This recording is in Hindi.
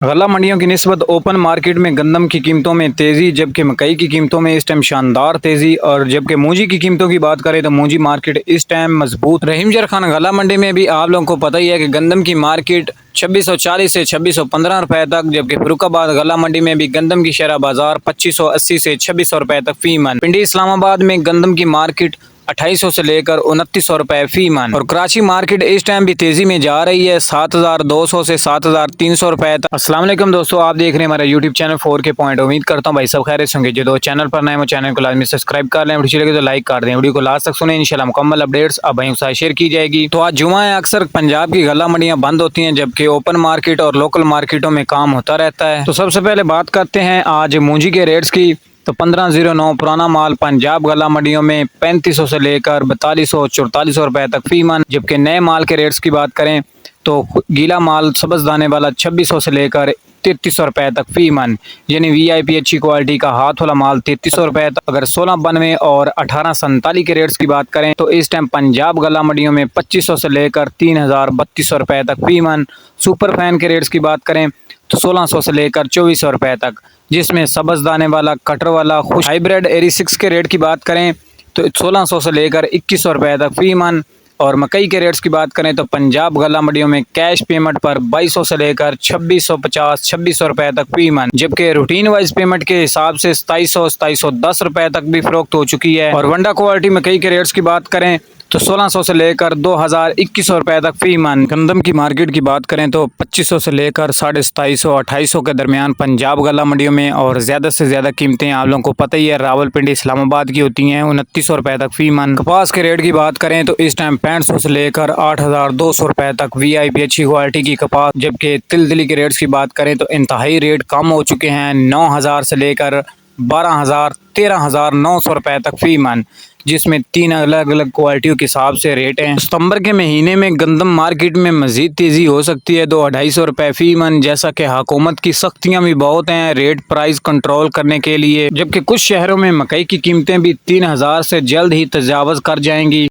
गल्ला मंडियों की निस्बत ओपन मार्केट में गंदम की कीमतों में तेज़ी, जबकि मकई की कीमतों में इस टाइम शानदार तेज़ी। और जबकि मूंजी की कीमतों की बात करें तो मूंजी मार्केट इस टाइम मजबूत। रहीम जर खान गल्ला मंडी में भी आप लोगों को पता ही है कि गंदम की मार्केट 2640 से 2615 रुपए तक, जबकि फरुखाबाद गल्ला मंडी में भी गंदम की शरह बाजार 2580 से 2600 रुपए तक फी मन। पिंडी इस्लामाबाद में गंदम की मार्केट 2800 से लेकर 2900 रुपए फी मन। और कराची मार्केट इस टाइम भी तेजी में जा रही है 7200 से 7300 रुपए तक। अस्सलाम वालेकुम दोस्तों, आप देख रहे हैं हमारा यूट्यूब चैनल 4K पॉइंट। उम्मीद करता हूँ भाई सब खैरियत से होंगे। जो चैनल पर नए वो चैनल को लाजमी सब्सक्राइब कर लें, वीडियो लगे तो लाइक कर दें, वीडियो को लास्ट तक सुने, इंशाल्लाह मुकम्मल अपडेट्स अब भाई साथ शेयर की जाएगी। तो आज जुमा है, अक्सर पंजाब की गल्ला मंडियां बंद होती हैं, जबकि ओपन मार्केट और लोकल मार्केटों में काम होता रहता है। तो सबसे पहले बात करते हैं आज मूंजी के रेट्स की। तो 1509 पुराना माल पंजाब गल्ला मंडियों में 3500 से लेकर 4200 4400 रुपए तक फी मन। जबकि नए माल के रेट्स की बात करें तो गीला माल सबज दाने वाला 2600 से लेकर 3300 रुपए तक फी मन, यानी VIP अच्छी क्वालिटी का हाथ वाला माल 3300 रुपए तक। अगर 1692 और 1847 के रेट्स की बात करें तो इस टाइम पंजाब गल्ला मंडियों में 2500 से लेकर 3200 रुपए तक फी मन। सुपर फैन के रेट्स की बात करें तो 1600 से लेकर 2400 रुपए तक, जिसमें सबज दाने वाला कटर वाला खुश हाइब्रिड एरी 6 के रेट की बात करें तो 1600 से लेकर 2100 रुपए तक फी मन। और मकई के रेट्स की बात करें तो पंजाब गल्ला मंडियों में कैश पेमेंट पर 2200 से लेकर 2650 2600 रुपए तक फी मन, जबकि रूटीन वाइज पेमेंट के हिसाब से 2710 रुपए तक भी फरोख्त हो चुकी है। और वंडा क्वालिटी मकई के रेट्स की बात करें तो 1600 से लेकर 2100 रुपए तक फी मन। गंदम की मार्केट की बात करें तो 2500 से लेकर 2750 2800 के दरमियान पंजाब गल्ला मंडियों में। और ज़्यादा से ज़्यादा कीमतें आप लोगों को पता ही है रावलपिंडी इस्लामाबाद की होती हैं 2900 रुपए तक फी मन। कपास के रेट की बात करें तो इस टाइम 6500 से लेकर 8200 रुपए तक VIP अच्छी क्वालिटी की कपास। जबकि तिल के रेट्स की बात करें तो इंतहाई रेट कम हो चुके हैं 9000 से लेकर 12000 13900 रुपए तक फी मन, जिसमें 3 अलग अलग क्वालिटियों के हिसाब से रेट हैं। सितंबर के महीने में गंदम मार्केट में मजीद तेज़ी हो सकती है 2-250 रुपए फी मन, जैसा कि हुकूमत की सख्तियां भी बहुत हैं रेट प्राइस कंट्रोल करने के लिए। जबकि कुछ शहरों में मकई की कीमतें भी 3000 से जल्द ही तजावज़ कर जाएंगी।